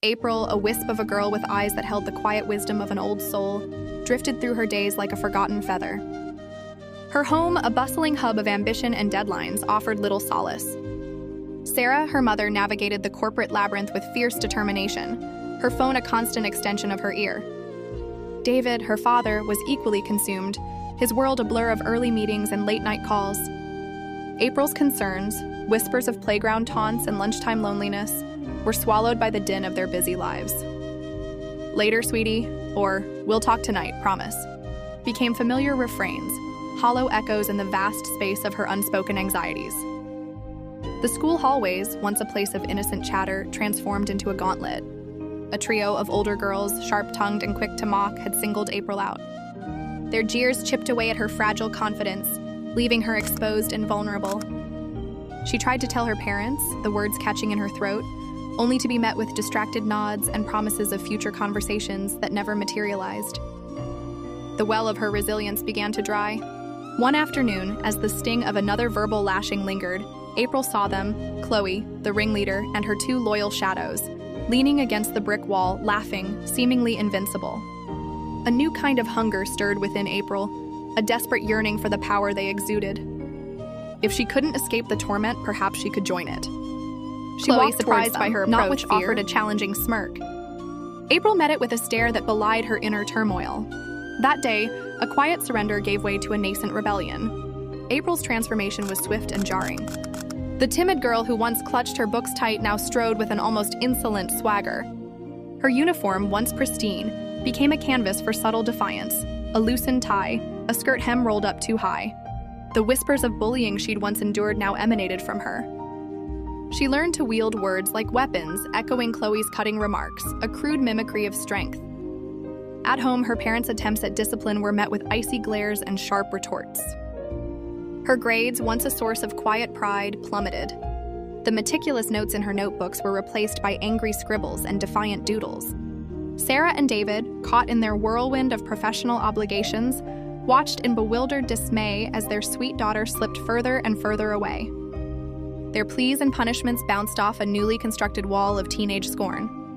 April, a wisp of a girl with eyes that held the quiet wisdom of an old soul, drifted through her days like a forgotten feather. Her home, a bustling hub of ambition and deadlines, offered little solace. Sarah, her mother, navigated the corporate labyrinth with fierce determination, her phone a constant extension of her ear. David, her father, was equally consumed, his world a blur of early meetings and late-night calls. April's concerns, whispers of playground taunts and lunchtime loneliness, were swallowed by the din of their busy lives. Later, sweetie, or we'll talk tonight, promise, became familiar refrains, hollow echoes in the vast space of her unspoken anxieties. The school hallways, once a place of innocent chatter, transformed into a gauntlet. A trio of older girls, sharp-tongued and quick to mock, had singled April out. Their jeers chipped away at her fragile confidence, leaving her exposed and vulnerable. She tried to tell her parents, the words catching in her throat, only to be met with distracted nods and promises of future conversations that never materialized. The well of her resilience began to dry. One afternoon, as the sting of another verbal lashing lingered, April saw them, Chloe, the ringleader, and her two loyal shadows, leaning against the brick wall, laughing, seemingly invincible. A new kind of hunger stirred within April, a desperate yearning for the power they exuded. If she couldn't escape the torment, perhaps she could join it. She walked surprised by her approach, not which offered a challenging smirk. April met it with a stare that belied her inner turmoil. That day, a quiet surrender gave way to a nascent rebellion. April's transformation was swift and jarring. The timid girl who once clutched her books tight now strode with an almost insolent swagger. Her uniform, once pristine, became a canvas for subtle defiance, a loosened tie, a skirt hem rolled up too high. The whispers of bullying she'd once endured now emanated from her. She learned to wield words like weapons, echoing Chloe's cutting remarks, a crude mimicry of strength. At home, her parents' attempts at discipline were met with icy glares and sharp retorts. Her grades, once a source of quiet pride, plummeted. The meticulous notes in her notebooks were replaced by angry scribbles and defiant doodles. Sarah and David, caught in their whirlwind of professional obligations, watched in bewildered dismay as their sweet daughter slipped further and further away. Their pleas and punishments bounced off a newly constructed wall of teenage scorn.